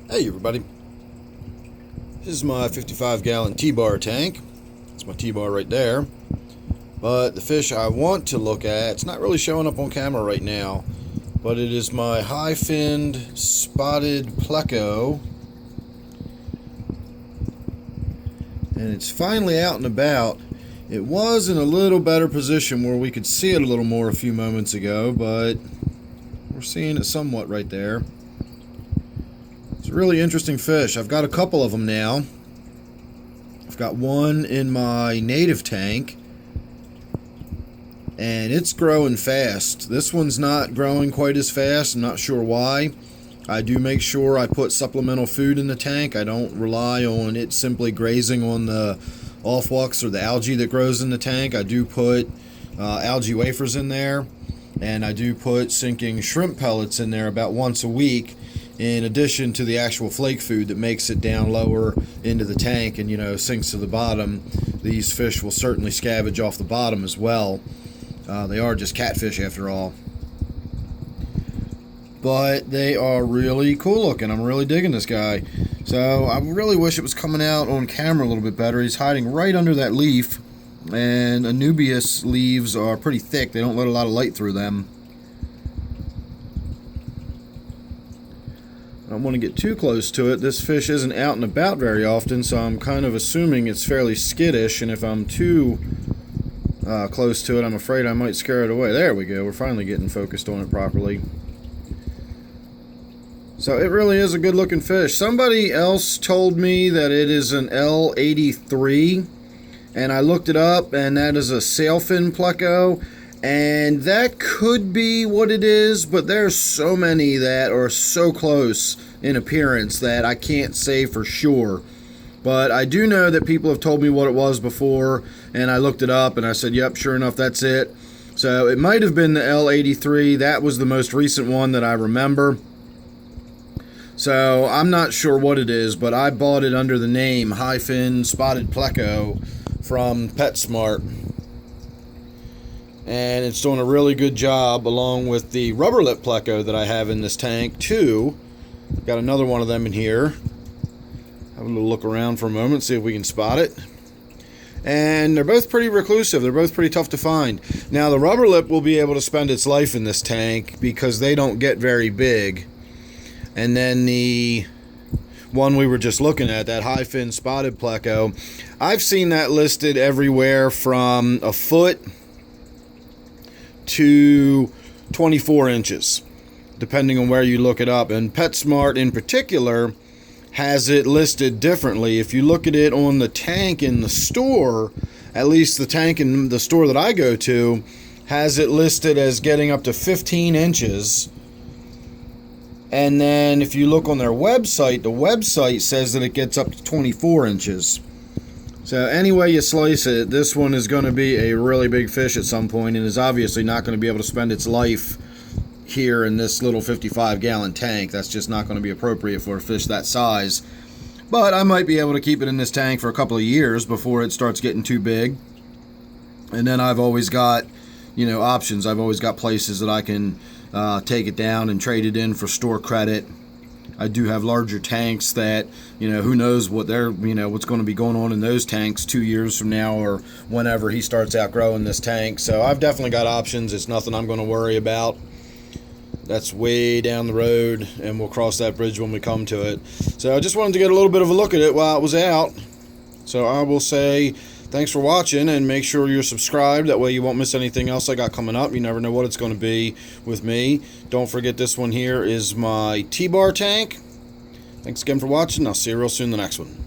Hey everybody, this is my 55-gallon T-bar tank. It's my T-bar right there. But the fish I want to look at, it's not really showing up on camera right now, but it is my high-finned spotted pleco. And it's finally out and about. It was in a little better position where we could see it a little more a few moments ago, but we're seeing it somewhat right there. It's a really interesting fish. I've got a couple of them now. I've got one in my native tank, and it's growing fast. This one's not growing quite as fast. I'm not sure why. I do make sure I put supplemental food in the tank. I don't rely on it simply grazing on the off-walks or the algae that grows in the tank. I do put algae wafers in there, and I do put sinking shrimp pellets in there about once a week, in addition to the actual flake food that makes it down lower into the tank and, sinks to the bottom. These fish will certainly scavenge off the bottom as well. They are just catfish after all. But they are really cool looking. I'm really digging this guy. So I really wish it was coming out on camera a little bit better. He's hiding right under that leaf, and Anubias leaves are pretty thick. They don't let a lot of light through them. I don't want to get too close to it. This fish isn't out and about very often, so I'm kind of assuming it's fairly skittish, and if I'm too close to it, I'm afraid I might scare it away. There we go. We're finally getting focused on it properly. So it really is a good looking fish. Somebody else told me that it is an L-083, and I looked it up, and that is a Sailfin Pleco. And that could be what it is, but there's so many that are so close in appearance that I can't say for sure. But I do know that people have told me what it was before, and I looked it up and I said, yep, sure enough, that's it. So it might have been the L-083. That was the most recent one that I remember. So I'm not sure what it is, but I bought it under the name Fin Spotted Pleco from PetSmart. And it's doing a really good job, along with the rubber lip pleco that I have in this tank too. Got another one of them in here. Have a little look around for a moment, see if we can spot it. And they're both pretty reclusive. They're both pretty tough to find. Now the rubber lip will be able to spend its life in this tank because they don't get very big. And then the one we were just looking at, that Fin Spotted Pleco, I've seen that listed everywhere from a foot to 24 inches, depending on where you look it up. And PetSmart in particular has it listed differently. If you look at it on the tank in the store, at least the tank in the store that I go to has it listed as getting up to 15 inches. And then if you look on their website, the website says that it gets up to 24 inches. So any way you slice it, this one is going to be a really big fish at some point, and is obviously not going to be able to spend its life here in this little 55-gallon tank. That's just not going to be appropriate for a fish that size. But I might be able to keep it in this tank for a couple of years before it starts getting too big. And then I've always got, options. I've always got places that I can take it down and trade it in for store credit. I do have larger tanks that, who knows what what's going to be going on in those tanks 2 years from now or whenever he starts outgrowing this tank. So I've definitely got options. It's nothing I'm going to worry about. That's way down the road, and we'll cross that bridge when we come to it. So I just wanted to get a little bit of a look at it while it was out. So I will say thanks for watching, and make sure you're subscribed. That way you won't miss anything else I got coming up. You never know what it's going to be with me. Don't forget, this one here is my T-bar tank. Thanks again for watching. I'll see you real soon in the next one.